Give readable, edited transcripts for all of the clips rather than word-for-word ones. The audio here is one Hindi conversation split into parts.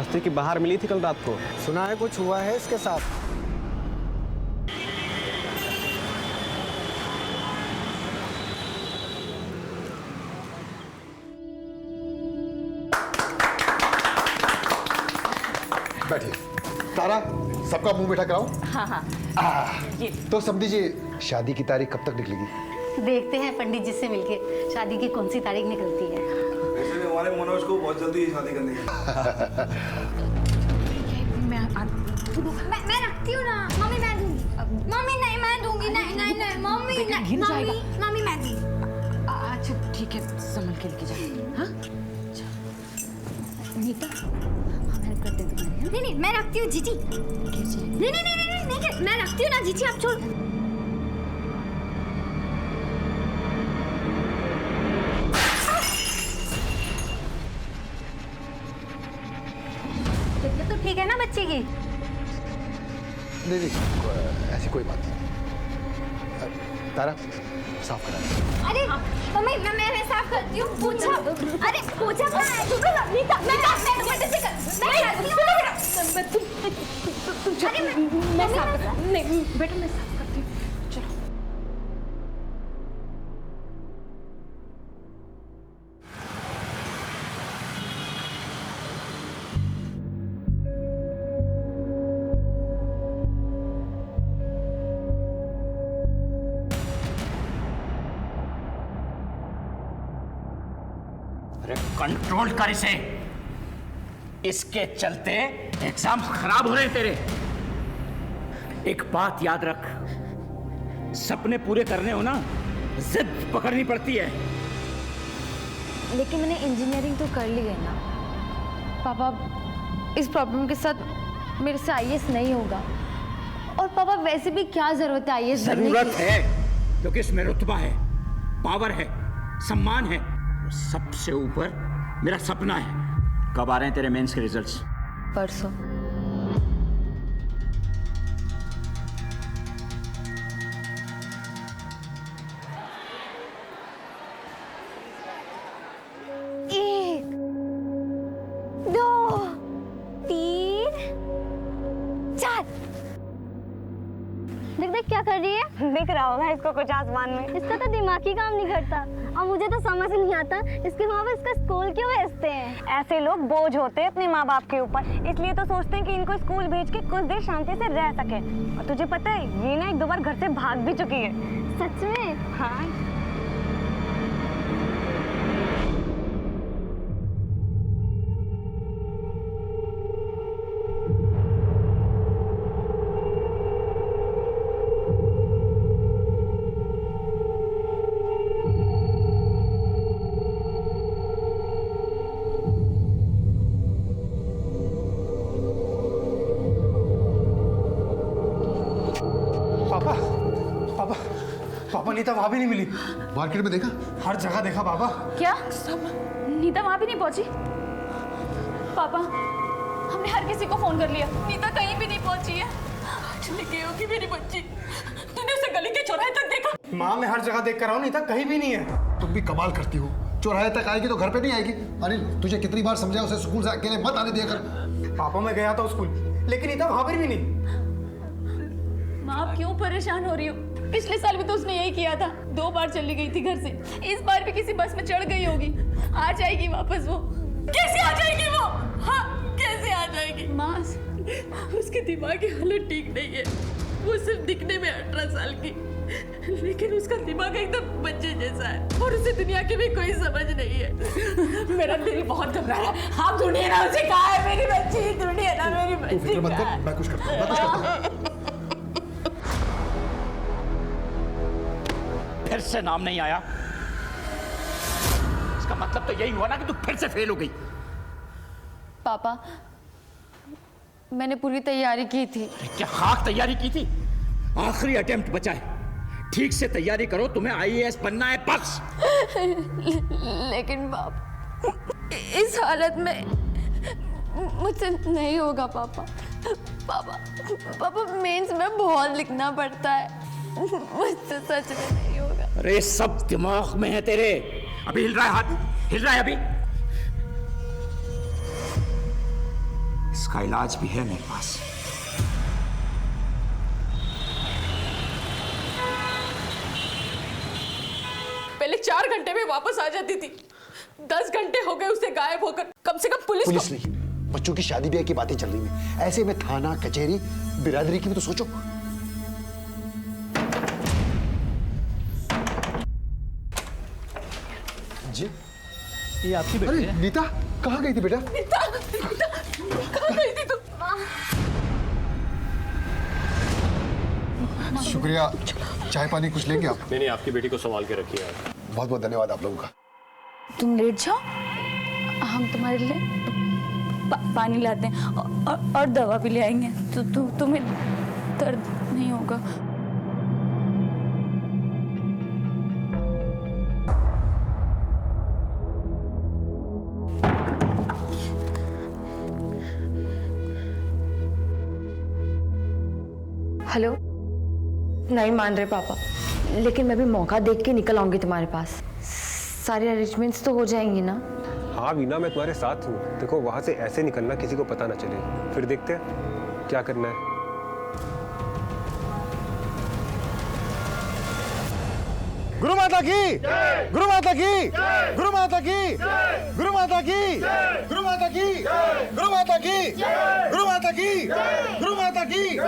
रास्ते के बाहर मिली थी कल रात को। सुना है कुछ हुआ है इसके साथ। बैठिए। तारा, सबका मुंह मीठा कराओ। हाँ हाँ। तो समझिए शादी की तारीख कब तक निकलेगी? देखते हैं पंडित जी से मिलके शादी की कौन सी तारीख निकलती है। वैसे भी हमारे मनोज को बहुत जल्दी शादी करनी है। मैं रखती हूँ ना मम्मी, मैं दूंगी। मम्मी नहीं, मैं दूंगी। नहीं नहीं नहीं मम्मी, मम्मी मैं दूंगी। अच्छा ठीक है, संभल के लेके जाओ। हाँ नीता, हम हेल्प करते हैं तुम्हारी। नहीं नहीं मैं रखती हूँ जीजी। नहीं नहीं नहीं नहीं मैं रखती हूँ ना जीजी, आप छोड़। तो ठीक है ना बच्चे की? नहीं, ऐसी कोई बात नहीं। तारा, साफ करा। अरे मम्मी मैं साफ करती हूँ। पूछा, अरे पूछा कहाँ है? नीता मैं साफ करता। नहीं बेटा, मैं साफ करती हूँ। चलो। कंट्रोल कर इसे, इसके चलते एग्जाम खराब हो रहे हैं तेरे। एक बात याद रख, सपने पूरे करने हो ना, जिद पकड़नी पड़ती है। लेकिन मैंने इंजीनियरिंग तो कर ली है ना पापा। इस प्रॉब्लम के साथ मेरे से आईएएस नहीं होगा। और पापा वैसे भी क्या जरूरत है आईएएस बनने की? जरूरत है क्योंकि इसमें रुतबा है, पावर है, सम्मान है, सबसे ऊपर मेरा सपना है। कब आ रहे हैं तेरे मेंस के रिजल्ट्स? परसों। एक, दो, तीन, चार। देख क्या कर रही है? दिख रहा होगा इसको कुछ आसमान में। इसका तो दिमाग ही काम नहीं करता। और मुझे तो समझ नहीं आता इसके माँ बाप इसका स्कूल क्यों भेजते हैं। ऐसे लोग बोझ होते हैं अपने माँ बाप के ऊपर, इसलिए तो सोचते हैं कि इनको स्कूल भेज के कुछ देर शांति से रह सके। और तुझे पता है ये ना 1-2 बार घर से भाग भी चुकी है। सच में? हाँ। पापा नीता वहां भी नहीं मिली। मार्केट में देखा? हर जगह देखा पापा। क्या नीता वहां भी नहीं पहुंची? पापा हमने हर किसी को फोन कर लिया, नीता कहीं भी नहीं पहुंची है। चली गई होगी मेरी बच्ची। तूने उसे गली के चौराहे तक देखा? माँ मैं हर जगह देख कर रहा हूँ, नीता कहीं भी नहीं है। तुम भी कमाल करती हो, चौराहे तक आएगी तो घर पे नहीं आएगी। अनिल, तुझे कितनी बार समझाया उसे स्कूल से अकेले मत आने दिया कर। पापा मैं गया था स्कूल, लेकिन नीता वहां पर भी नहीं। माँ आप क्यों परेशान हो रही हो? पिछले साल भी तो उसने यही किया था, 2 बार चली गई थी घर से। इस बार भी किसी बस में चढ़ गई होगी। आ जाएगी वापस वो। कैसे आ जाएगी वो? हाँ कैसे आ जाएगी? माँ उसके दिमाग की हालत ठीक नहीं है। वो सिर्फ दिखने में 18 साल की, लेकिन उसका दिमाग एकदम बच्चे जैसा है और उसे दुनिया की भी कोई समझ नहीं है। मेरा दिल बहुत घबरा रहा है। आप ढूंढिए ना उसे, कहाँ है मेरी बच्ची? ढूंढिए ना मेरी बच्ची। फिक्र मत कर, मैं कुछ करता हूँ। फिर से नाम नहीं आया, इसका मतलब तो यही हुआ ना कि तू फिर से फेल हो गई। पापा मैंने पूरी तैयारी की थी। क्या खाक तैयारी की थी? आखिरी अटेम्प्ट बचा है, ठीक से तैयारी करो, तुम्हें आईएएस बनना है बस। लेकिन पापा इस हालत में मुझसे नहीं होगा पापा। पापा मेंस में बहुत लिखना पड़ता है, मुझसे सच में नहीं होगा। अरे सब दिमाग में है तेरे। अभी हिल रहा है हाथ, हिल रहा है अभी। इसका इलाज भी है मेरे पास। पहले 4 घंटे में वापस आ जाती थी, 10 घंटे हो गए उसे गायब होकर। कम से कम पुलिस नहीं, बच्चों की शादी ब्याह की बातें चल रही हैं। ऐसे में थाना कचहरी बिरादरी की भी तो सोचो। जी ये आपकी बेटी है? नीता कहाँ गई थी बेटा? कहाँ गई थी तुम? शुक्रिया। चाय पानी कुछ लेंगे आप? नहीं, आपकी बेटी को संभाल के रखिए आप। बहुत बहुत धन्यवाद आप लोगों का। तुम लेट जाओ, हम तुम्हारे लिए पानी लाते हैं और दवा भी ले आएंगे, तो तुम्हें दर्द नहीं होगा। हेलो। नहीं मान रहे पापा, लेकिन मैं भी मौका देख के निकल आऊंगी तुम्हारे पास। सारे अरेंजमेंट्स तो हो जाएंगी ना? हाँ वीना, मैं तुम्हारे साथ हूँ। देखो वहां से ऐसे निकलना, किसी को पता ना चले, फिर देखते हैं क्या करना है। गुरु माता की, गुरु माता की, गुरु माता की, गुरु माता की, गुरु माता की, गुरु माता की, गुरु माता की, गुरु माता की।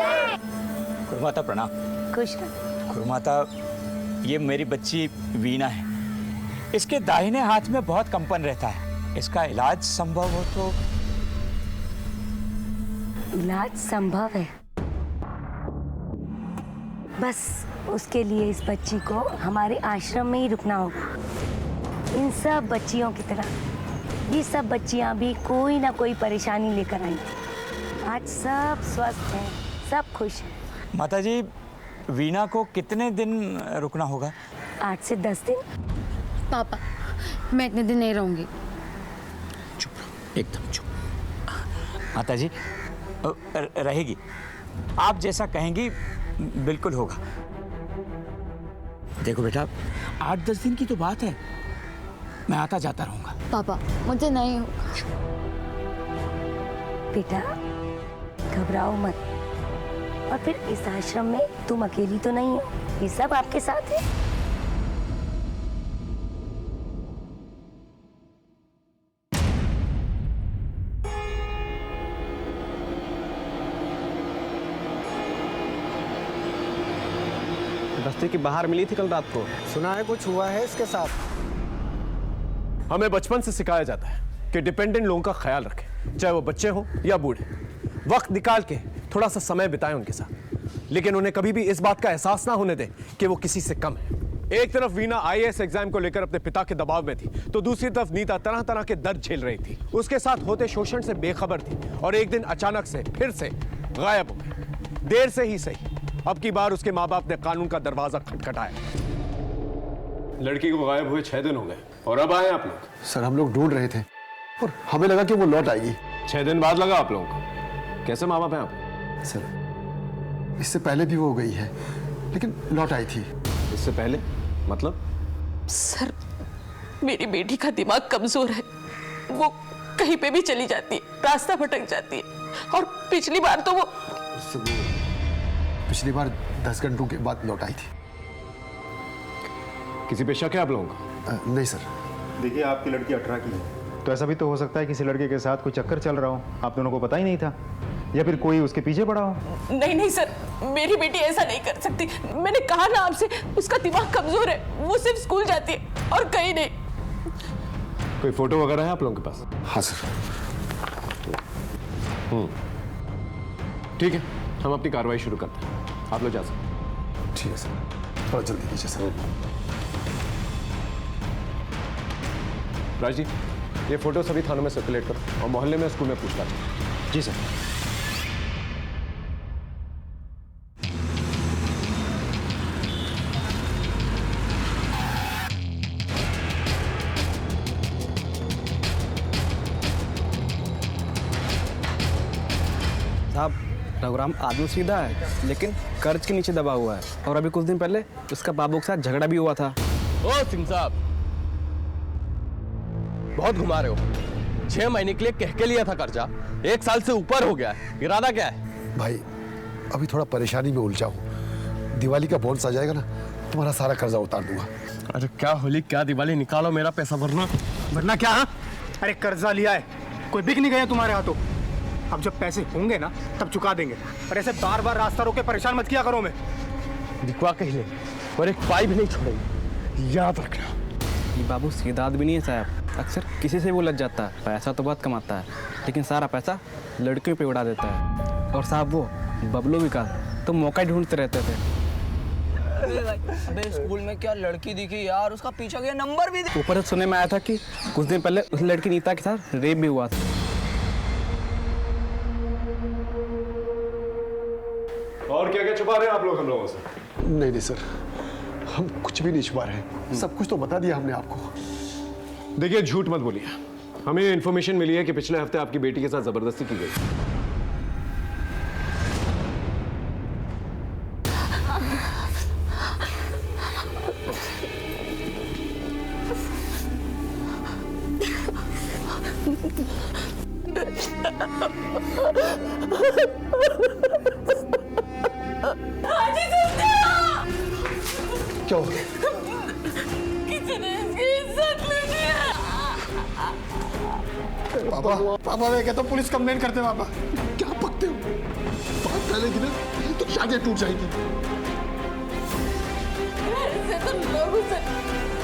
गुरुमाता प्रणाम। खुश रहो। गुरुमाता, ये मेरी बच्ची वीना है। इसके दाहिने हाथ में बहुत कंपन रहता है। इसका इलाज संभव हो तो? इलाज संभव है, बस उसके लिए इस बच्ची को हमारे आश्रम में ही रुकना होगा। इन सब बच्चियों की तरह ये सब बच्चियां भी कोई ना कोई परेशानी लेकर आई थी। आज सब स्वस्थ हैं, सब खुश हैं। माताजी, वीना को कितने दिन रुकना होगा? 8 से 10 दिन। पापा, मैं इतने दिन नहीं रहूंगी। चुप, एकदम चुप। माताजी रहेगी, आप जैसा कहेंगी बिल्कुल होगा। देखो बेटा, 8-10 दिन की तो बात है, मैं आता जाता रहूंगा। पापा, मुझे नहीं होगा। बेटा घबराओ मत, और फिर इस आश्रम में तुम अकेली तो नहीं हो, ये सब आपके साथ है। बस्ती के बाहर मिली थी कल रात को। सुना है कुछ हुआ है इसके साथ? हमें बचपन से सिखाया जाता है कि डिपेंडेंट लोगों का ख्याल रखें, चाहे वो बच्चे हो या बूढ़े। वक्त निकाल के थोड़ा सा समय बिताएं उनके साथ, लेकिन उन्हें कभी भी इस बात का एहसास ना होने दें कि वो किसी से कम है। एक तरफ वीना IAS एग्जाम को लेकर अपने पिता के दबाव में थी, तो दूसरी तरफ नीता तरह तरह के दर्द झेल रही थी। उसके साथ होते शोषण से बेखबर थी और एक दिन अचानक से फिर से गायब हो गई। देर से ही सही, अब की बार उसके माँ बाप ने कानून का दरवाजा खटखटाया। लड़की को गायब हुए 6 दिन हो गए और अब आए आप लोग। सर, हम लोग ढूंढ रहे थे और हमें लगा कि वो लौट आएगी। 6 दिन बाद लगा आप लोगों को? कैसे माँ बाप हैं आप? सर, इससे पहले भी वो गई है, लेकिन लौट आई थी। इससे पहले मतलब? सर, मेरी बेटी का दिमाग कमजोर है, वो कहीं पे भी चली जाती है, रास्ता भटक जाती है। और पिछली बार तो वो पिछली बार 10 घंटों के बाद लौट आई थी। किसी पे शक है आप लोगों का? नहीं सर। देखिए, आपकी लड़की 18 की है, तो ऐसा भी तो हो सकता है किसी लड़के के साथ कोई चक्कर चल रहा हो, आप दोनों को पता ही नहीं था, या फिर कोई उसके पीछे पड़ा हो। नहीं नहीं सर, मेरी बेटी ऐसा नहीं कर सकती। मैंने कहा ना आपसे, उसका दिमाग कमजोर है, वो सिर्फ स्कूल जाती है और कहीं नहीं। कोई फोटो वगैरह है आप लोगों के पास? हाँ सर। ठीक है, हम अपनी कार्रवाई शुरू करते हैं, आप लोग जा सकते हैं। ठीक है सर, थोड़ा जल्दी कीजिए सर। राज जी, ये फोटो सभी थानों में सर्कुलेट करो और मोहल्ले में स्कूल में पूछताछ करो। जी सर। साहब, रघुराम आदमी सीधा है, लेकिन कर्ज के नीचे दबा हुआ है, और अभी कुछ दिन पहले उसका बाबू के साथ झगड़ा भी हुआ था। ओ सिंह साहब, बहुत घुमा रहे हो। 6 महीने के लिए कह के लिया था कर्जा, 1 साल से ऊपर हो गया है। इरादा क्या है? भाई अभी थोड़ा परेशानी में उलझा हूँ। दिवाली का बोनस आ जाएगा ना, तुम्हारा सारा कर्जा उतार दूंगा। अरे क्या होली क्या दिवाली, निकालो मेरा पैसा वरना क्या? हाँ? अरे कर्जा लिया है, कोई बिक नहीं गया तुम्हारे हाथों। अब जब पैसे होंगे ना तब चुका देंगे। और ऐसे बार बार रास्ता रोके परेशान मत किया करो। मैं दिखवा कहीं ले, और एक पाई भी नहीं छोड़ेगी, याद रखना। ये बाबू सीधा आदमी नहीं है साहब, अक्सर किसी से वो लग जाता है। पैसा तो बहुत कमाता है, लेकिन सारा पैसा लड़कियों पे उड़ा देता है। और साहब वो बबलू विकास तो मौका ढूंढते रहते थे। अबे स्कूल में क्या लड़की दिखी यार, उसका पीछा गया, नंबर भी दे। ऊपर से सुनने में आया था कि कुछ दिन पहले उस लड़की नीता के साथ रेप भी हुआ था। और क्या क्या छुपा रहे हैं आप लोग हम लोगों से? नहीं नहीं सर, हम कुछ भी नहीं छुपा रहे, सब कुछ तो बता दिया हमने आपको। देखिए झूठ मत बोलिए, हमें इन्फॉर्मेशन मिली है कि पिछले हफ्ते आपकी बेटी के साथ जबरदस्ती की गई। क्या हो गया? किसी ने इसकी इज्जत ले लिया। पापा पापा मैं कहता हूँ पुलिस कंप्लेन करते हैं। पापा क्या पकते हो? बात फैलेगी ना तो शादी टूट जाएगी। ऐसे तो लोग उसे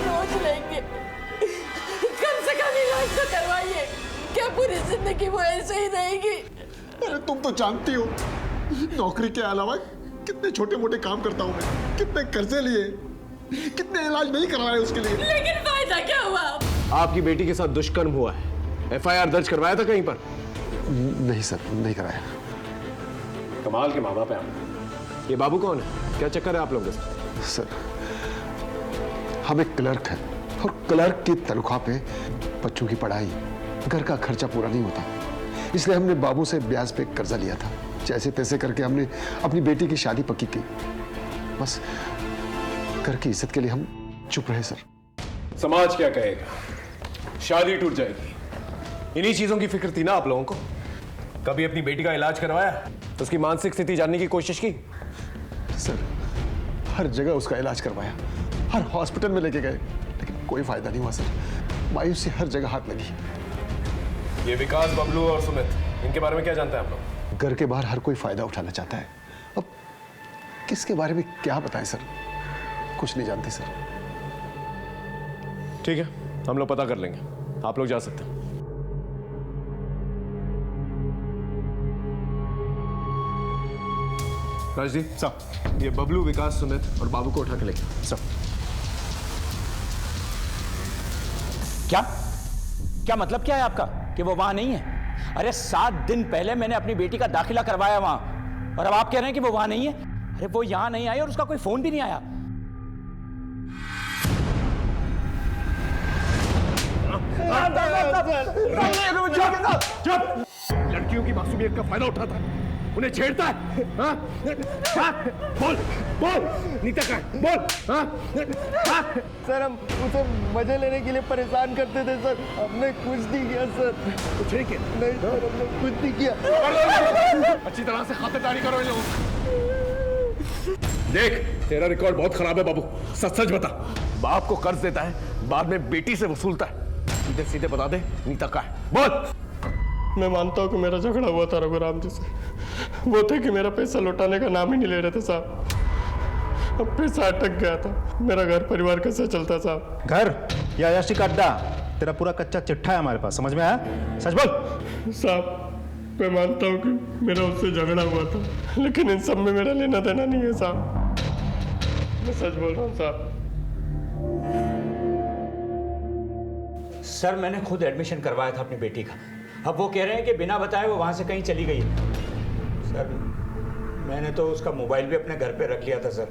रोज लेंगे, कम से कम इलाज तो करवाइए। क्या पूरी जिंदगी वो ऐसे ही रहेगी? अरे तुम तो जानती हो नौकरी के अलावा कितने छोटे मोटे काम करता हूँ मैं, कितने कर्जे लिए, कितने इलाज नहीं करवाए उसके लिए। लेकिन फायदा क्या हुआ? आपकी बेटी के साथ दुष्कर्म हुआ है, FIR दर्ज करवाया था कहीं पर? नहीं सर, नहीं कराया। कमाल के माँ बाप है आप। ये बाबू कौन है, क्या चक्कर है आप लोगों के साथ? सर हम एक क्लर्क हैं और क्लर्क की तनख्वाह पे बच्चों की पढ़ाई, घर का खर्चा पूरा नहीं होता, इसलिए हमने बाबू से ब्याज पे कर्जा लिया था। जैसे तैसे करके हमने अपनी बेटी की शादी पक्की की। बस घर की इज्जत के लिए हम चुप रहे सर। समाज क्या कहेगा, शादी टूट जाएगी, इन्हीं चीजों की फिक्र थी ना आप लोगों को? कभी अपनी बेटी का इलाज करवाया, तो उसकी मानसिक स्थिति जानने की कोशिश की? सर हर जगह उसका इलाज करवाया, हर हॉस्पिटल में लेके गए, लेकिन कोई फायदा नहीं हुआ सर। मायूसी हर जगह हाथ लगी। ये विकास, बबलू और सुमित, इनके बारे में क्या जानते हैं आप लोग? घर के बाहर हर कोई फायदा उठाना चाहता है। अब किसके बारे में क्या बताएं सर, कुछ नहीं जानते सर। ठीक है, हम लोग पता कर लेंगे, आप लोग जा सकते हैं। राजदीप साहब, ये बबलू, विकास, सुमित और बाबू को उठा के लेंगे सब। क्या क्या मतलब क्या है आपका कि वो वहां नहीं है? अरे 7 दिन पहले मैंने अपनी बेटी का दाखिला करवाया वहां, और अब आप कह रहे हैं कि वो वहां नहीं है? अरे वो यहां नहीं आई और उसका कोई फोन भी नहीं आया। चुप! लड़कियों की मासूमियत का फायदा उठाता है, उन्हें छेड़ता है। हाँ? हाँ? बोल बोल नीता का बोल। हाँ? हाँ? सर हम उसे मजे लेने के लिए परेशान करते थे सर, हमने कुछ नहीं किया सर। कुछ नहीं किया? नहीं सर, हमने कुछ नहीं किया। अच्छी तरह से खातिरदारी करो इन लोगों की। देख तेरा रिकॉर्ड बहुत खराब है बाबू, सच सच बता। बाप को कर्ज देता है, बाद में बेटी से वसूलता है। सीधे सीधे बता दे नीता का है, बोल। मैं मानता हूँ कि मेरा झगड़ा हुआ था रघुराम जी से, वो थे कि मेरा पैसा लौटाने का नाम ही नहीं ले रहे थे साहब। अब पैसा अटक गया था, मेरा घर परिवार कैसे चलता साहब? घर या याशी का अड्डा, तेरा पूरा कच्चा चिट्ठा है हमारे पास, समझ में आया? सच बोल। साहब मैं मानता हूँ कि मेरा उससे झगड़ा हुआ था, लेकिन इन सब में मेरा लेना देना नहीं है साहब, मैं सच बोल रहा हूँ साहब। सर मैंने खुद एडमिशन करवाया था अपनी बेटी का, अब वो कह रहे हैं कि बिना बताए वो वहां से कहीं चली गई। सर मैंने तो उसका मोबाइल भी अपने घर पे रख लिया था सर।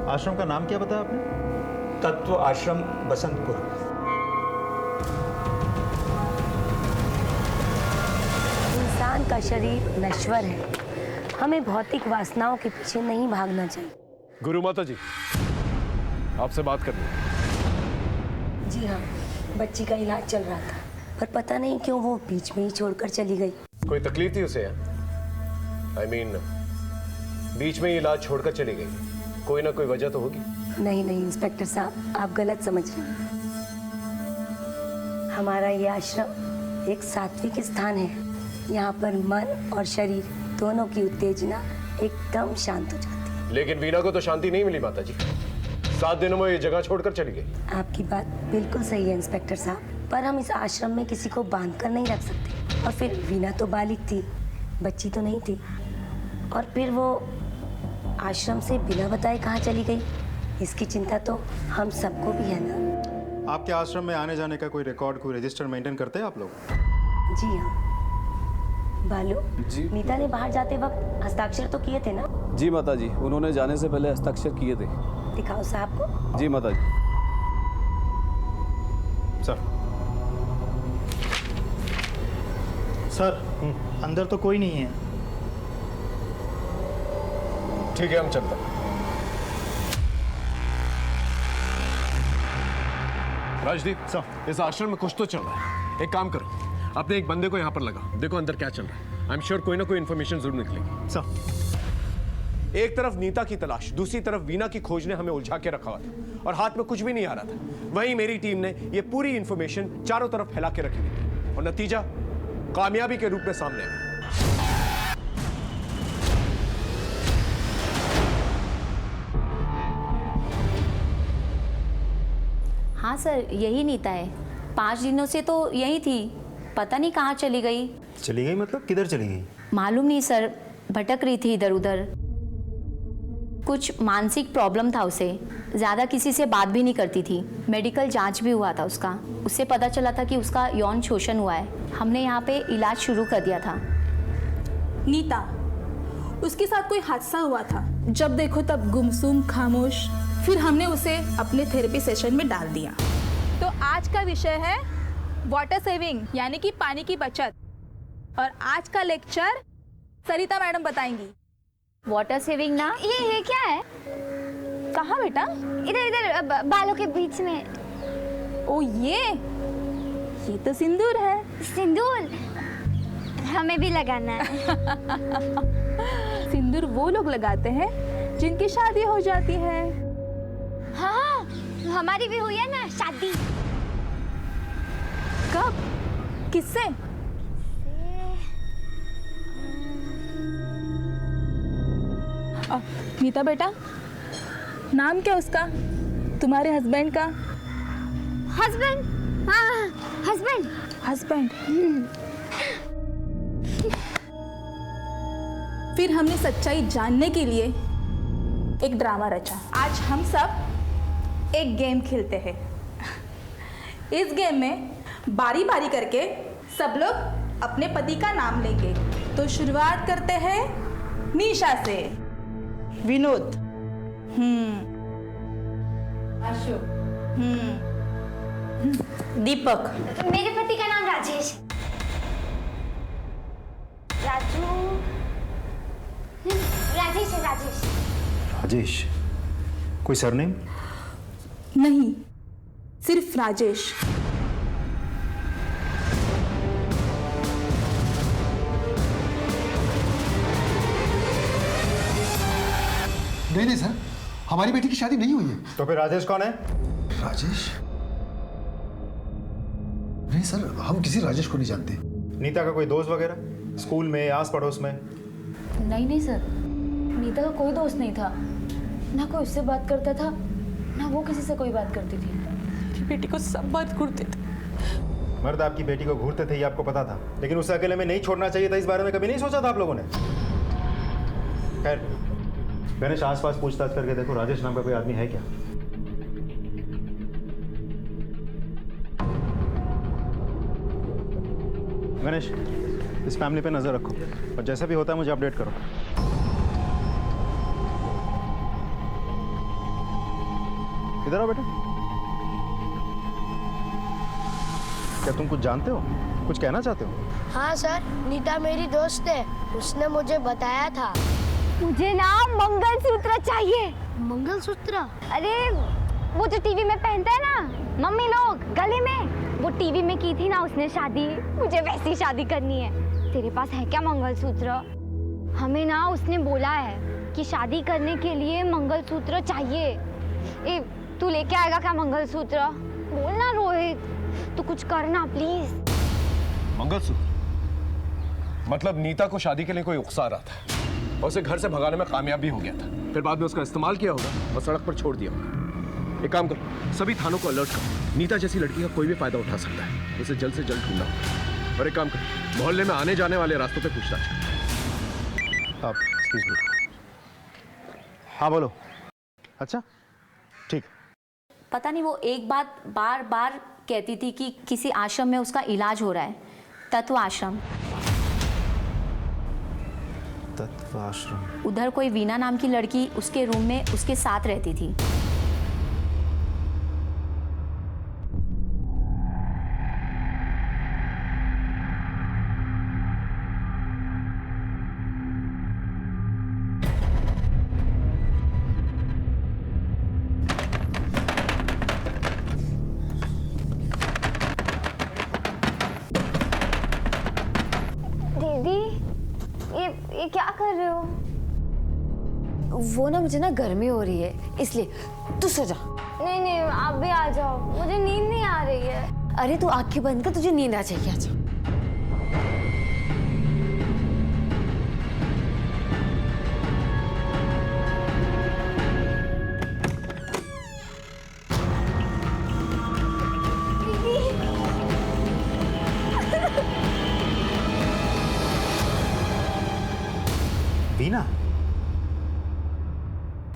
आश्रम का नाम क्या बताया आपने? तत्व आश्रम बसंतपुर। इंसान का शरीर नश्वर है, हमें भौतिक वासनाओं के पीछे नहीं भागना चाहिए। गुरु माता जी आपसे बात करनी है। जी हाँ, बच्ची का इलाज चल रहा था, पर पता नहीं क्यों वो बीच में ही छोड़कर चली गई। कोई तकलीफ थी उसे? I mean, बीच में ही इलाज छोड़कर चली गई, कोई ना कोई वजह तो होगी। नहीं नहीं इंस्पेक्टर साहब, आप गलत समझ रहे हैं। हमारा ये आश्रम एक सात्विक स्थान है। यहाँ पर मन और शरीर दोनों की उत्तेजना एकदम शांत हो जाती है। लेकिन वीना को तो शांति नहीं मिली माता जी, 7 दिनों में ये जगह छोड़कर चली गई। आपकी बात बिल्कुल सही है इंस्पेक्टर साहब, पर हम इस आश्रम में किसी को बांध कर नहीं रख सकते। और फिर वीना तो बालिग थी, बच्ची तो नहीं थी। और फिर वो आश्रम से बिना बताए कहाँ चली गई, इसकी चिंता तो हम सबको भी है ना। आपके आश्रम में आने जाने का कोई रिकॉर्ड, कोई रजिस्टर मेंटेन करते हैं आप लोग? जी हाँ। बालू जी, नीता ने बाहर जाते वक्त हस्ताक्षर तो किए थे ना? जी माता जी, उन्होंने जाने से पहले हस्ताक्षर किए थे। दिखाओ साहब को। जी माता जी। सर अंदर तो कोई नहीं है। ठीक है, हम चलते हैं। राजदीप सर, इस आश्रम में कुछ तो चल रहा है। एक काम करो, अपने एक बंदे को यहाँ पर लगा, देखो अंदर क्या चल रहा है। आई एम श्योर कोई ना कोई इन्फॉर्मेशन जरूर निकलेगी। सर, एक तरफ नीता की तलाश, दूसरी तरफ वीना की खोज ने हमें उलझा के रखा हुआ था और हाथ में कुछ भी नहीं आ रहा था। वहीं मेरी टीम ने ये पूरी इन्फॉर्मेशन चारों तरफ फैला के रखी थी और नतीजा कामयाबी के रूप में सामने आया। हाँ सर, यही नीता है। 5 दिनों से तो यही थी, पता नहीं कहाँ चली गई। चली गई मतलब किधर चली गई? मालूम नहीं सर, भटक रही थी इधर उधर। कुछ मानसिक प्रॉब्लम था उसे, ज़्यादा किसी से बात भी नहीं करती थी। मेडिकल जांच भी हुआ था उसका, उससे पता चला था कि उसका यौन शोषण हुआ है। हमने यहाँ पे इलाज शुरू कर दिया था। नीता, उसके साथ कोई हादसा हुआ था, जब देखो तब गुमसुम खामोश। फिर हमने उसे अपने थेरेपी सेशन में डाल दिया। तो आज का विषय है वाटर सेविंग, यानी कि पानी की बचत। और आज का लेक्चर सरिता मैडम बताएंगी। वाटर सेविंग ना, ये क्या है? कहाँ बेटा? इधर इधर बालों के बीच में। ओ ये तो सिंदूर है। सिंदूर हमें भी लगाना है। सिंदूर वो लोग लगाते हैं जिनकी शादी हो जाती है। हाँ, हमारी भी हुई है ना शादी। कब? किससे? नीता बेटा, नाम क्या उसका, तुम्हारे हस्बैंड का? हस्बैंड? हाँ, हस्बैंड। हस्बैंड। फिर हमने सच्चाई जानने के लिए एक ड्रामा रचा। आज हम सब एक गेम खेलते हैं। इस गेम में बारी बारी करके सब लोग अपने पति का नाम लेंगे। तो शुरुआत करते हैं निशा से। विनोद। अशोक। दीपक। मेरे पति का नाम राजेश। राजेश है, राजेश। राजेश? कोई सरनेम? नहीं, सिर्फ राजेश। नहीं सर, हमारी बेटी की शादी नहीं हुई है। तो फिर राजेश कौन है? राजेश? नहीं सर, हम किसी राजेश को नहीं जानते। नीता का कोई दोस्त वगैरह स्कूल में, आस पड़ोस में? नहीं सर, नीता का कोई दोस्त नहीं था। ना कोई उससे बात करता था, ना वो किसी से कोई बात करती थी। बेटी को सब बात घूरते थे। मर्द आपकी बेटी को घूरते थे ये आपको पता था, लेकिन उसे अकेले में नहीं छोड़ना चाहिए था। इस बारे में कभी नहीं सोचा था आप लोगों ने? खैर, गणेश आसपास पूछताछ करके देखो, राजेश नाम का कोई आदमी है क्या? गणेश, इस फैमिली पे नजर रखो और जैसा भी होता है मुझे अपडेट करो। इधर आओ बेटा। क्या तुम कुछ जानते हो, कुछ कहना चाहते हो? हाँ सर, नीता मेरी दोस्त है, उसने मुझे बताया था। मुझे ना मंगलसूत्र चाहिए। मंगलसूत्र? अरे वो जो टीवी में पहनते हैं ना मम्मी लोग गले में, वो टीवी में की थी ना उसने शादी, मुझे वैसी शादी करनी है। तेरे पास है क्या मंगलसूत्र? हमें ना उसने बोला है कि शादी करने के लिए मंगलसूत्र चाहिए। ए, तू लेके आएगा क्या मंगलसूत्र? बोल ना रोहित, तू कुछ करना प्लीज। मंगलसूत्र? मतलब नीता को शादी के लिए कोई उकसा रहा था और उसे घर से भगाने में कामयाब भी हो गया था, फिर बाद में उसका इस्तेमाल किया होगा और सड़क पर छोड़ दिया होगा। एक काम करो, सभी थानों को अलर्ट करो। नीता जैसी लड़की का कोई भी फायदा उठा सकता है, उसे जल्द से जल्द ढूंढना होगा। और एक काम करो, मोहल्ले में आने जाने वाले रास्तों पे पूछताछ करो। आप एक्सक्यूज मी। हाँ बोलो। अच्छा ठीक। पता नहीं वो एक बात बार बार कहती थी कि किसी आश्रम में उसका इलाज हो रहा है, तत्व आश्रम। तत्व आश्रम? उधर कोई वीना नाम की लड़की उसके रूम में उसके साथ रहती थी। ये क्या कर रहे हो? वो ना मुझे ना गर्मी हो रही है इसलिए, तू सो जा। नहीं नहीं आप भी आ जाओ, मुझे नींद नहीं आ रही है। अरे तू आंखें बंद कर, तुझे नींद आ जाएगी, आ जा। वीना?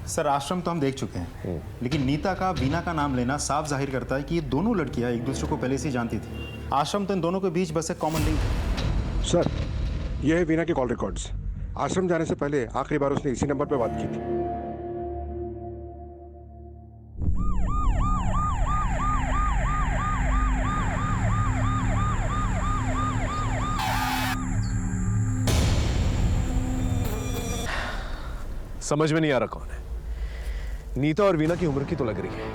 सर आश्रम तो हम देख चुके हैं, लेकिन नीता का वीना का नाम लेना साफ जाहिर करता है कि ये दोनों लड़कियां एक दूसरे को पहले से ही जानती थी। आश्रम तो इन दोनों के बीच बस एक कॉमन लिंक है। सर ये है वीना की कॉल रिकॉर्ड्स। आश्रम जाने से पहले आखिरी बार उसने इसी नंबर पर बात की थी। समझ में नहीं आ रहा कौन है। नीता और वीना की उम्र की तो लग रही है,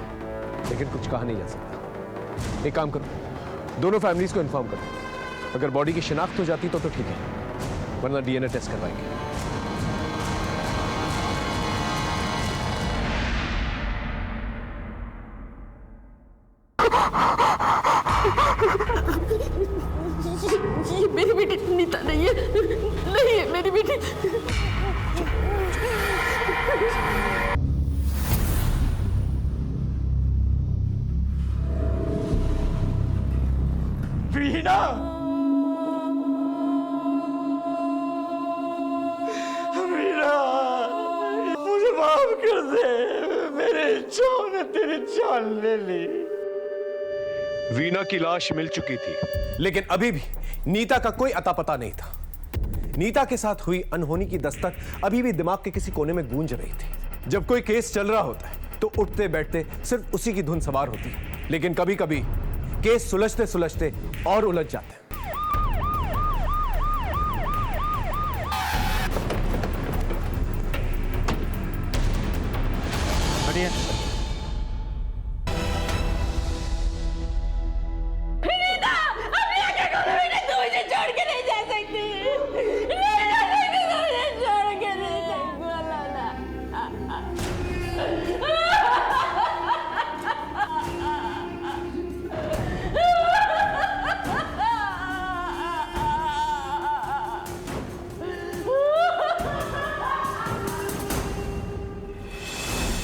लेकिन कुछ कहा नहीं जा सकता। एक काम करो, दोनों फैमिलीज को इन्फॉर्म करो। अगर बॉडी की शिनाख्त हो जाती तो ठीक है, वरना डीएनए टेस्ट करवाएंगे। ये मेरी बेटी नीता नहीं है, नहीं है मेरी बेटी। वीना, वीना, मुझे माफ कर दे, मेरे इच्छाओं ने तेरी जान ले ली। वीना की लाश मिल चुकी थी, लेकिन अभी भी नीता का कोई अता पता नहीं था। नीता के साथ हुई अनहोनी की दस्तक अभी भी दिमाग के किसी कोने में गूंज रही थी। जब कोई केस चल रहा होता है तो उठते बैठते सिर्फ उसी की धुन सवार होती है, लेकिन कभी कभी केस सुलझते सुलझते और उलझ जाते हैं। बढ़िया। छोड़ के नहीं जा सकती, नहीं जा सकती, मुझे छोड़ के नहीं जा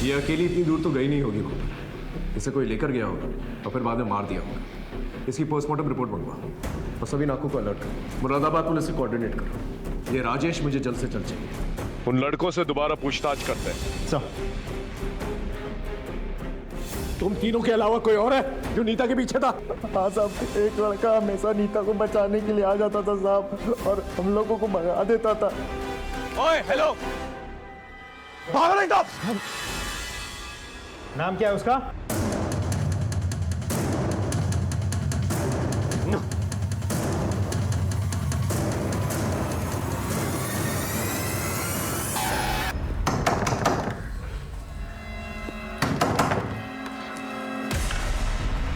ये अकेली इतनी दूर तो गई नहीं होगी, इसे कोई लेकर गया होगा और फिर बाद में मार दिया होगा। इसकी पोस्टमार्टम रिपोर्ट मंगवा और सभी नाकों को अलर्ट करो। मुरादाबाद पुलिस से कोऑर्डिनेट करो। ये राजेश मुझे जल्द से जल्द चाहिए। उन लड़कों से दोबारा पूछताछ करते हैं। सर, तुम तीनों के अलावा कोई और है जो नीता के पीछे था? हाँ साहब, एक लड़का हमेशा नीता को बचाने के लिए आ जाता था साहब, और हम लोगों को भगा देता था। ओए हेलो, भागो नहीं तो। नाम क्या है उसका?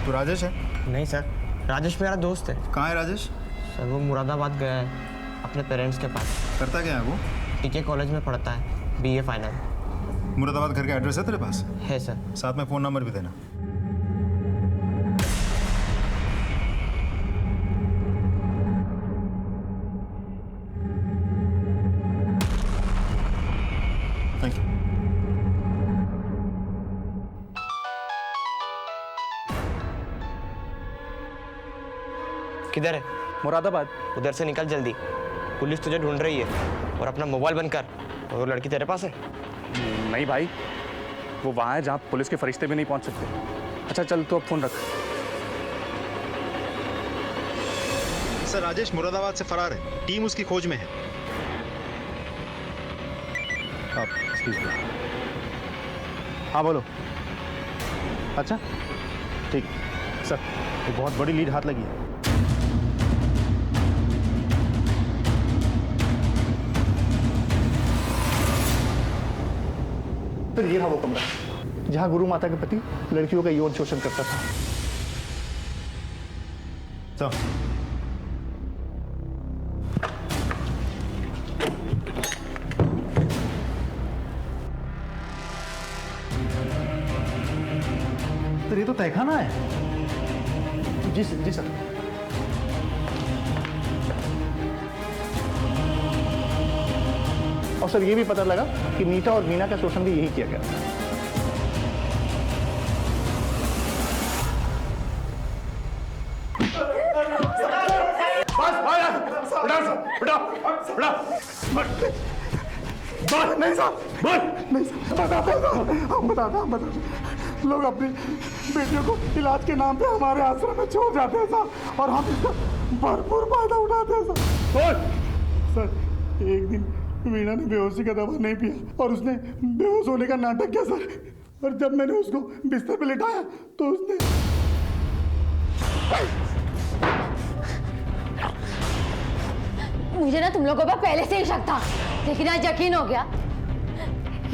तो राजेश है? नहीं सर। राजेश मेरा दोस्त है। कहाँ है राजेश? सर वो मुरादाबाद गया है अपने पेरेंट्स के पास। करता क्या है वो? टीके कॉलेज में पढ़ता है, BA फाइनल। मुरादाबाद घर का एड्रेस है तेरे पास? है सर। साथ में फ़ोन नंबर भी देना। Thank you. किधर है? मुरादाबाद। उधर से निकल जल्दी, पुलिस तुझे ढूंढ रही है। और अपना मोबाइल बंद कर। और वो लड़की तेरे पास है? नहीं भाई, वो वहाँ है जहाँ पुलिस के फरिश्ते भी नहीं पहुँच सकते। अच्छा चल तू अब फोन रख। सर राजेश मुरादाबाद से फरार है, टीम उसकी खोज में है। आप एक्सक्यूज मी। हाँ बोलो। अच्छा ठीक सर, तो बहुत बड़ी लीड हाथ लगी है। तो ये रहा वो कमरा जहां गुरु माता के पति लड़कियों का यौन शोषण करता था। तो ये तो तहखाना है। जी सर, जी सर। और सर ये भी पता लगा कि नीता और मीना का शोषण भी यही किया गया था। नहीं साहब, नहीं साहब, हम बताते लोग अपनी बेटियों को इलाज के नाम पे हमारे आश्रम में छोड़ जाते हैं साहब, और हम इसका भरपूर फायदा उठाते हैं साहब। सर एक दिन वीणा ने बेहोशी का दवा नहीं पिया और उसने बेहोश होने का नाटक किया सर, और जब मैंने उसको बिस्तर पे लिटाया तो उसने मुझे ना तुम लोगों पर पहले से ही शक था, लेकिन आज यकीन हो गया।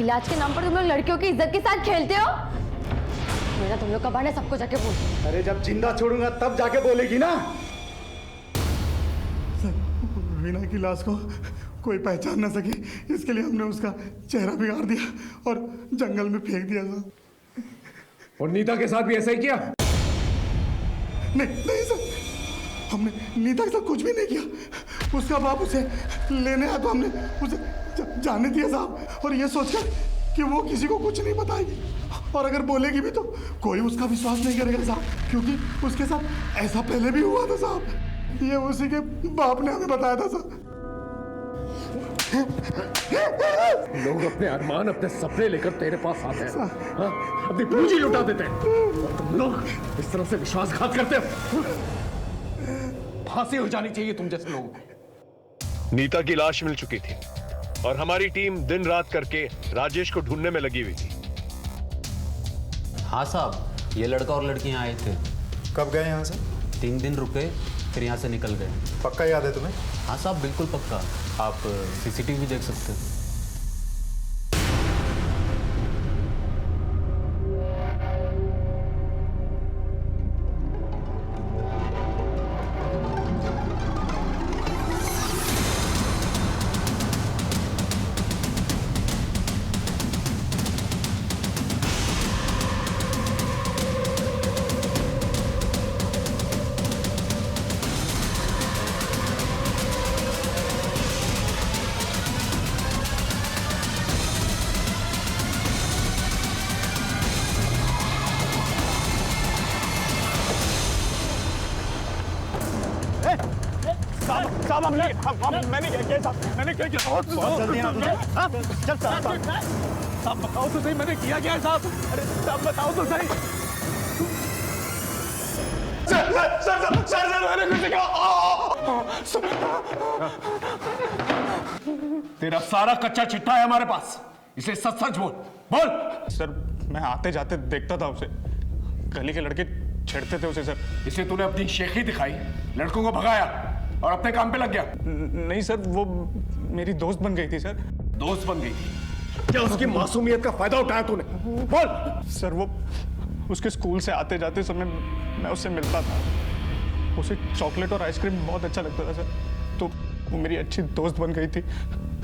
इलाज के नाम पर तुम लोग लड़कियों की इज्जत के साथ खेलते हो। मेरा तुम लोग का बहाना सबको जाके बोल। अरे जब जिंदा छोड़ूंगा तब जाके बोलेगी ना। सर वीणा की लाश को कोई पहचान ना सके, इसके लिए हमने उसका चेहरा बिगाड़ दिया और जंगल में फेंक दिया सर। और नीता के साथ भी ऐसा ही किया? नहीं सर, हमने नीता के साथ कुछ भी नहीं किया। उसका बाप उसे लेने आया तो हमने उसे जाने दिया साहब, और ये सोचकर कि वो किसी को कुछ नहीं बताएगी, और अगर बोलेगी भी तो कोई उसका विश्वास नहीं करेगा साहब, क्योंकि उसके साथ ऐसा पहले भी हुआ था साहब। ये उसी के बाप ने हमें बताया था साहब। लोग अपने अरमान, अपने सपने लेकर तेरे पास आते हैं, हाँ? अपनी पूंजी लुटा देते हैं, और तुम लोग इस तरह से विश्वासघात करते हो। फांसी हो जानी चाहिए तुम जैसे लोगों को। नीता की लाश मिल चुकी थी और हमारी टीम दिन रात करके राजेश को ढूंढने में लगी हुई थी। हाँ साहब, ये लड़का और लड़की यहाँ आए थे। कब गए यहाँ से? 3 दिन रुके, फिर यहाँ से निकल गए। पक्का याद है तुम्हें? हाँ साहब, बिल्कुल पक्का। आप CCTV देख सकते हैं। मैंने क्या किया साहब? मैंने क्या किया? बहुत जल्दी ना तुझे। हाँ? चल साहब बताओ तो सही, मैंने किया क्या है साहब? अरे साहब बताओ तो सही। सर मैंने कुछ कहा। तेरा सारा कच्चा चिट्ठा है हमारे पास, इसे सच सच बोल। सर मैं आते जाते देखता था उसे, गली के लड़के छेड़ते थे उसे सर। इसे तूने अपनी शेखी दिखाई, लड़कों को भगाया और अपने काम पे लग गया। नहीं सर, वो मेरी दोस्त बन गई थी सर। दोस्त बन गई थी? क्या उसकी मासूमियत का फायदा उठाया तूने? बोल। सर वो उसके स्कूल से आते जाते समय मैं उससे मिलता था। उसे चॉकलेट और आइसक्रीम बहुत अच्छा लगता था सर, तो वो मेरी अच्छी दोस्त बन गई थी,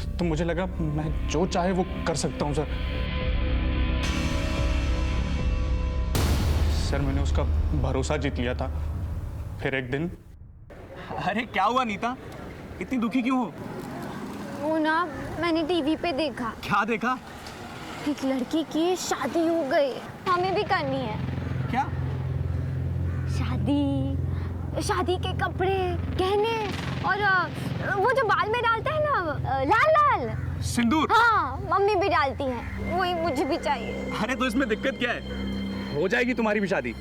तो मुझे लगा मैं जो चाहे वो कर सकता हूँ सर। सर मैंने उसका भरोसा जीत लिया था। फिर एक दिन। अरे क्या हुआ नीता, इतनी दुखी क्यों हो? वो ना मैंने टीवी पे देखा। क्या देखा? एक लड़की की शादी हो गई, हमें भी करनी है। क्या? शादी के कपड़े, गहने और वो जो बाल में डालते हैं ना लाल लाल सिंदूर। हाँ, मम्मी भी डालती हैं, वही मुझे भी चाहिए। अरे तो इसमें दिक्कत क्या है, हो जाएगी तुम्हारी भी शादी।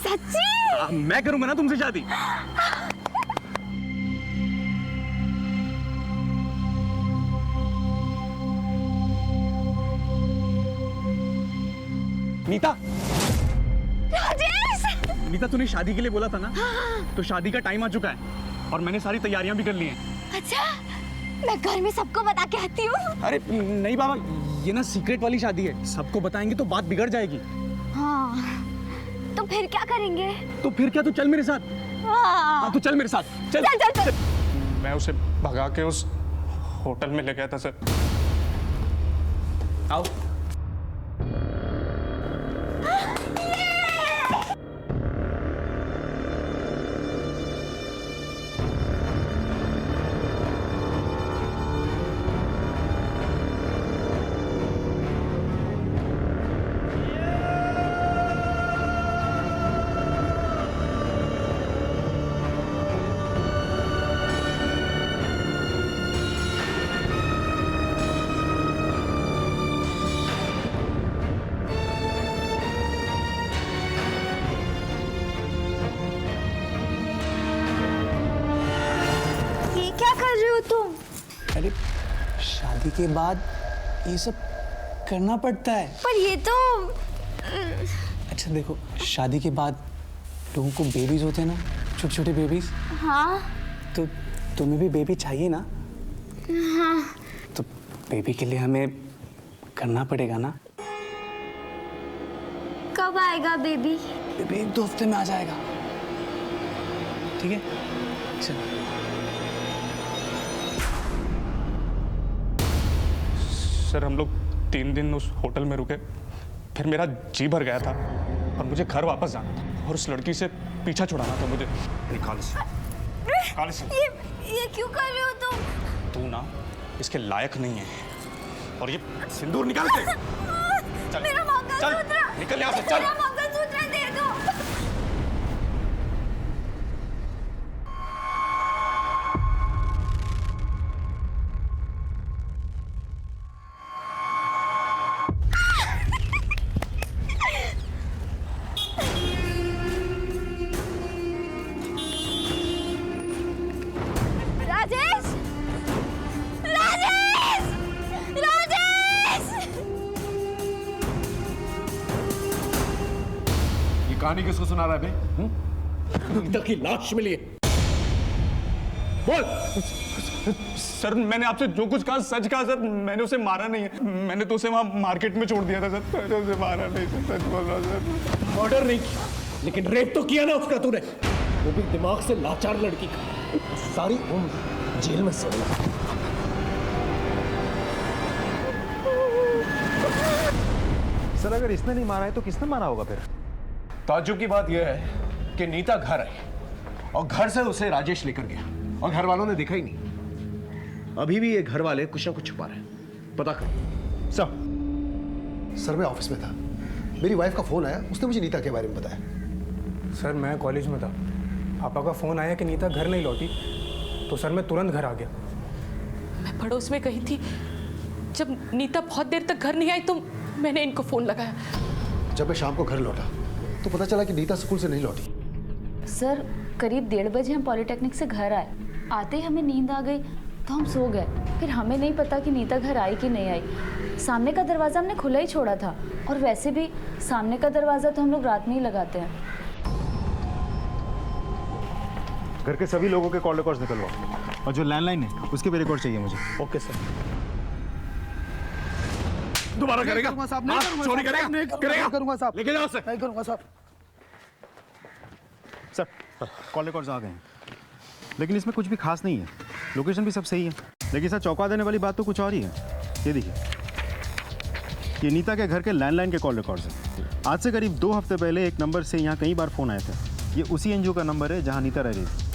सच्ची? मैं करूंगा ना तुमसे शादी। नीता। राजेश! नीता तूने शादी के लिए बोला था ना? तो शादी का टाइम आ चुका है और मैंने सारी तैयारियां भी कर ली हैं। अच्छा, मैं घर में सबको बता के आती हूँ। अरे नहीं बाबा, ये ना सीक्रेट वाली शादी है, सबको बताएंगे तो बात बिगड़ जाएगी। हाँ, तो फिर क्या करेंगे? तो फिर क्या, तू चल मेरे साथ। हाँ, तू चल मेरे साथ। चल चल चल, चल। मैं उसे भगा के उस होटल में ले गया था सर। आओ। अरे शादी के बाद ये सब करना पड़ता है। पर ये तो अच्छा देखो, शादी के बाद लोगों को बेबीज होते हैं ना, छोटे छोटे बेबीज। हाँ। तो तुम्हें भी बेबी चाहिए ना? हाँ। तो बेबी के लिए हमें करना पड़ेगा ना। कब आएगा बेबी? बेबी 1-2 हफ्ते में आ जाएगा। ठीक है, चल। सर हम लोग 3 दिन उस होटल में रुके, फिर मेरा जी भर गया था और मुझे घर वापस जाना था और उस लड़की से पीछा छुड़ाना था मुझे। निकाल इसे। ये क्यों कर रहे हो तुम? तू ना इसके लायक नहीं है, और ये सिंदूर निकाल के। चल, मेरा मंगलसूत्र। निकल यहाँ से, चल। मेरा मंगलसूत्र दे दो। कहानी किसको सुना रहा है बे? नीता की लाश मिली है। बोल। सर मैंने आपसे जो कुछ कहा सच कहा सर, मैंने उसे मारा नहीं है, मैंने तो उसे वहाँ मार्केट में छोड़ दिया था सर, मैंने उसे मारा नहीं सर, सच बोल रहा सर। मर्डर नहीं किया, लेकिन रेप तो किया ना उसका तूने, वो भी दिमाग से लाचार लड़की का, सारी उम्र जेल में सोना। सर अगर इसने नहीं मारा है तो किसने मारा होगा फिर? ताज्जुब की बात यह है कि नीता घर आई और घर से उसे राजेश लेकर गया और घर वालों ने देखा ही नहीं। अभी भी ये घर वाले कुछ ना कुछ छुपा रहे हैं, पता कर। सर मैं ऑफिस में था, मेरी वाइफ का फोन आया, उसने मुझे नीता के बारे में बताया। सर मैं कॉलेज में था, पापा का फोन आया कि नीता घर नहीं लौटी, तो सर मैं तुरंत घर आ गया। मैं पड़ोस में कहीं थी, जब नीता बहुत देर तक घर नहीं आई तो मैंने इनको फोन लगाया। जब मैं शाम को घर लौटा तो पता चला कि नीता स्कूल से नहीं लौटी। सर करीब 1:30 बजे हम पॉलिटेक्निक से घर आए, आते ही हमें नींद आ गई तो हम सो गए। फिर हमें नहीं पता कि नीता घर आई कि नहीं आई। सामने का दरवाज़ा हमने खुला ही छोड़ा था, और वैसे भी सामने का दरवाज़ा तो हम लोग रात में ही लगाते हैं। घर के सभी लोगों के कॉल रिकॉर्ड्स निकलवाओ, और जो लैंडलाइन है उसके भी रिकॉर्ड चाहिए मुझे। Okay sir. दोबारा करेगा? साहब नहीं करूंगा, चोरी करेगा? नहीं करूंगा साहब, लेके जाओ उसे। नहीं करूंगा साहब। सर कॉल रिकॉर्ड्स आ गए हैं, लेकिन इसमें कुछ भी खास नहीं है। लोकेशन भी सब सही है, लेकिन सर चौंका देने वाली बात तो कुछ और ही है। ये देखिए, ये नीता के घर के लैंडलाइन के कॉल रिकॉर्ड्स हैं। आज से करीब 2 हफ्ते पहले एक नंबर से यहाँ कई बार फ़ोन आए थे। ये उसी एनजीओ का नंबर है जहाँ नीता रह रही थी।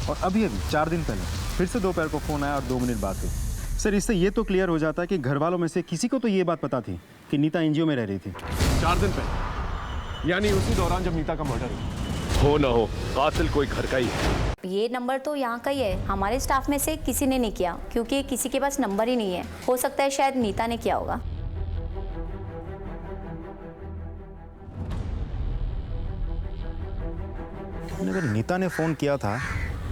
और अभी 4 दिन पहले फिर से दोपहर को फ़ोन आया और 2 मिनट बाद हुई। सर इससे ये तो क्लियर हो जाता है कि घर वालों में से किसी को तो ये बात पता थी कि नीता एनजीओ में रह रही थी। 4 दिन पहले, यानी उसी दौरान जब नीता का मर्डर हो ना हो, कातिल कोई घर का ही है। ये नंबर तो यहाँ का ही है, हमारे स्टाफ में से किसी ने नहीं किया, क्योंकि किसी के पास नंबर ही नहीं है। हो सकता है शायद नीता ने किया होगा। अगर नीता ने फ़ोन किया था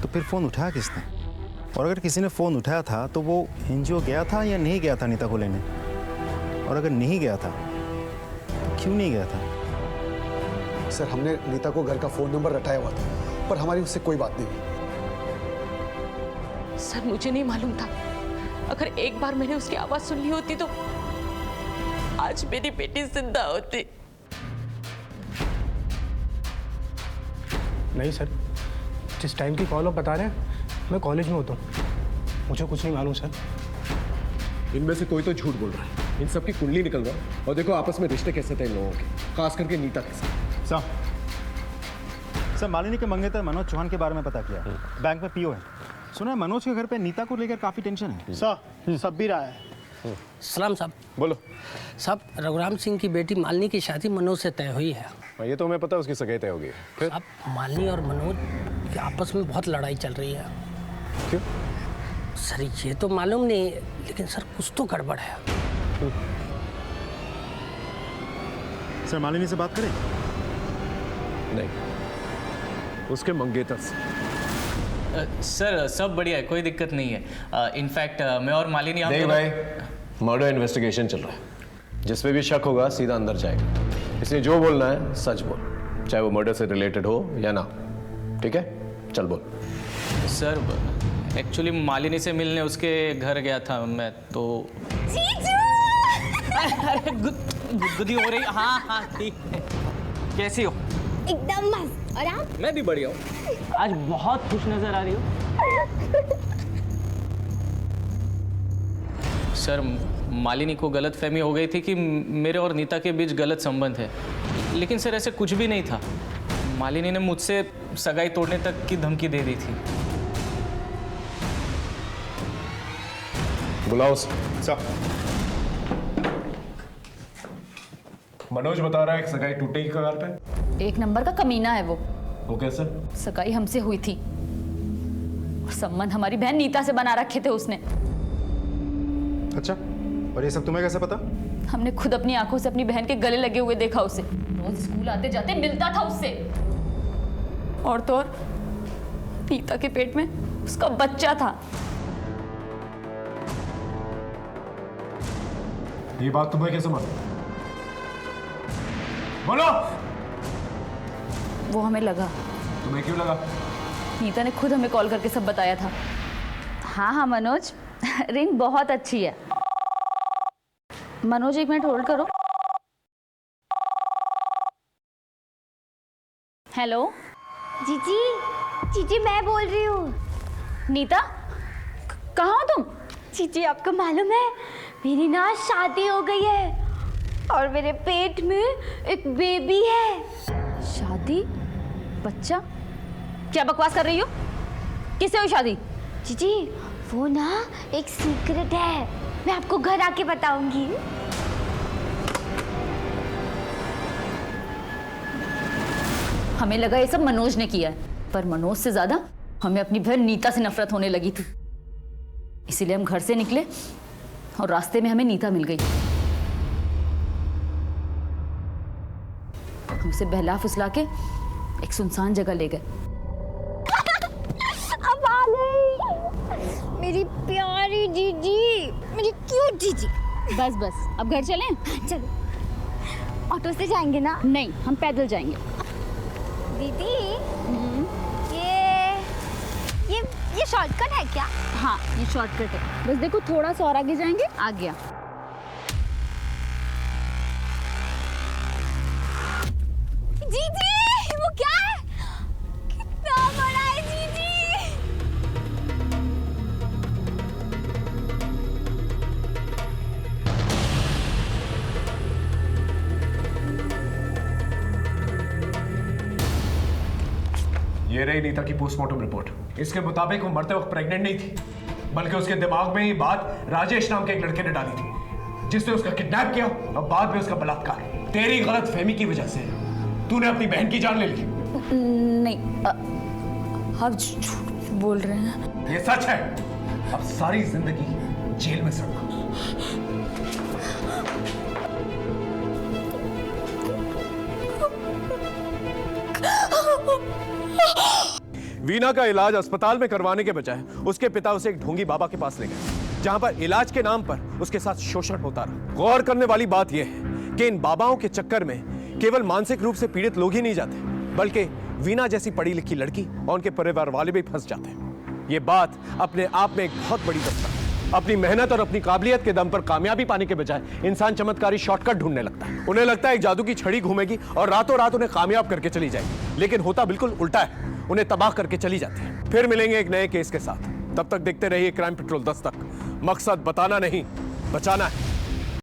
तो फिर फ़ोन उठाया किसने? और अगर किसी ने फ़ोन उठाया था तो वो एनजीओ गया था या नहीं गया था नीता को लेने? और अगर नहीं गया था तो क्यों नहीं गया था? सर हमने नीता को घर का फ़ोन नंबर रटाया हुआ था, पर हमारी उससे कोई बात नहीं हुई। सर मुझे नहीं मालूम था। अगर एक बार मैंने उसकी आवाज सुन ली होती तो आज मेरी बेटी जिंदा होती। नहीं सर, जिस टाइम की कॉल आप बता रहे हैं मैं कॉलेज में होता हूँ, मुझे कुछ नहीं मालूम सर। इनमें से कोई तो झूठ बोल रहा है। इन सब की कुंडली निकल रहा है। और देखो आपस में रिश्ते कैसे थे इन लोगों के, खास करके नीता के साथ। सर मालिनी के मंगेतर मनोज चौहान के बारे में पता किया। बैंक में पीओ है। सुना है मनोज के घर पे नीता को लेकर काफ़ी टेंशन है। सर सब भी रहा है। सलाम साहब। बोलो साहब, रघुराम सिंह की बेटी मालिनी की शादी मनोज से तय हुई है। ये तो हमें पता है, उसकी सगाई तय होगी। फिर अब मालिनी और मनोज की आपस में बहुत लड़ाई चल रही है। क्यों? सर ये तो मालूम नहीं, लेकिन सर कुछ तो गड़बड़ है। सर मालिनी से बात करें? नहीं, उसके मंगेतर से। सर सब बढ़िया है, कोई दिक्कत नहीं है। इनफैक्ट मैं और मालिनी नहीं भाई, मर्डर इन्वेस्टिगेशन चल रहा है। जिस पे भी शक होगा सीधा अंदर जाएगा। इसलिए जो बोलना है सच बोल, चाहे वो मर्डर से रिलेटेड हो या ना। ठीक है, चल बोल। सर एक्चुअली मालिनी से मिलने उसके घर गया था मैं, तो अरे गुदगुदी हो रही। हाँ ठीक है। कैसी हो? एकदम मस्त। और आप? मैं भी बढ़िया हूँ। आज बहुत खुश नजर आ रही हो। सर मालिनी को गलत फहमी हो गई थी कि मेरे और नीता के बीच गलत संबंध है, लेकिन सर ऐसे कुछ भी नहीं था। मालिनी ने मुझसे सगाई तोड़ने तक की धमकी दे दी थी। बुलाओ सर। मनोज बता रहा है कि सगाई टूटेगी कगार पे। एक नंबर का कमीना है वो कैसे? सगाई हमसे हुई थी और संबंध हमारी बहन नीता से बना रखे थे उसने। अच्छा, और ये सब तुम्हें कैसे पता? हमने खुद अपनी आंखों से अपनी बहन के गले लगे हुए देखा उसे। रोज स्कूल आते जाते मिलता था उससे। और तो और नीता के पेट में उसका बच्चा था। ये बात तुम्हें कैसे मालूम? बोलो। वो हमें लगा। तुम्हें क्यों लगा? नीता ने खुद हमें कॉल करके सब बताया था। हाँ मनोज, रिंग बहुत अच्छी है। मनोज 1 मिनट होल्ड करो। हेलो जीजी, जीजी मैं बोल रही हूँ। नीता, कहाँ हो तुम? जीजी आपको मालूम है मेरी ना शादी हो गई है और मेरे पेट में एक बेबी है। शादी? बच्चा? क्या बकवास कर रही हो? किससे हुई शादी? जीजी वो ना एक सीक्रेट है, मैं आपको घर आके बताऊंगी। हमें लगा ये सब मनोज ने किया है, पर मनोज से ज्यादा हमें अपनी बहन नीता से नफरत होने लगी थी। इसीलिए हम घर से निकले और रास्ते में हमें नीता मिल गई। हमसे बहला फुसला के एक सुनसान जगह ले गए। अब आ गई मेरी प्यारी जीजी, मेरी क्यूट जीजी। बस बस, अब घर चलें? चलो। ऑटो से जाएंगे ना? नहीं, हम पैदल जाएंगे। दीदी ये शॉर्टकट है क्या? हाँ ये शॉर्टकट है, बस देखो थोड़ा सा और आगे जाएंगे, आ गया। जीजी ये रही नीता की पोस्टमार्टम रिपोर्ट। इसके मुताबिक वो मरते वक्त प्रेग्नेंट नहीं थी, बल्कि उसके दिमाग में ये बात राजेश नाम के एक लड़के ने डाली थी, जिसने उसका किडनैप किया और बाद में उसका बलात्कार। तेरी गलत फहमी की वजह से तूने अपनी बहन की जान ले ली। नहीं, आप झूठ बोल रहे हैं। ये सच है। अब सारी जिंदगी जेल में सड़ना। वीना का इलाज अस्पताल में करवाने के बजाय उसके पिता उसे एक ढोंगी बाबा के पास ले गए, जहां पर इलाज के नाम पर उसके साथ शोषण होता रहा। गौर करने वाली बात यह है कि इन बाबाओं के चक्कर में केवल मानसिक रूप से पीड़ित लोग ही नहीं जाते, बल्कि वीना जैसी पढ़ी लिखी लड़की और उनके परिवार वाले भी फंस जाते हैं। ये बात अपने आप में एक बहुत बड़ी दस्तक है। अपनी मेहनत और अपनी काबिलियत के दम पर कामयाबी पाने के बजाय इंसान चमत्कारी शॉर्टकट ढूंढने लगता है। उन्हें लगता है एक जादू की छड़ी घूमेगी और रातों रात उन्हें कामयाब करके चली जाएगी, लेकिन होता बिल्कुल उल्टा है, उन्हें तबाह करके चली जाती है। फिर मिलेंगे एक नए केस के साथ, तब तक देखते रहिए क्राइम पेट्रोल 10 तक। मकसद बताना नहीं, बचाना है।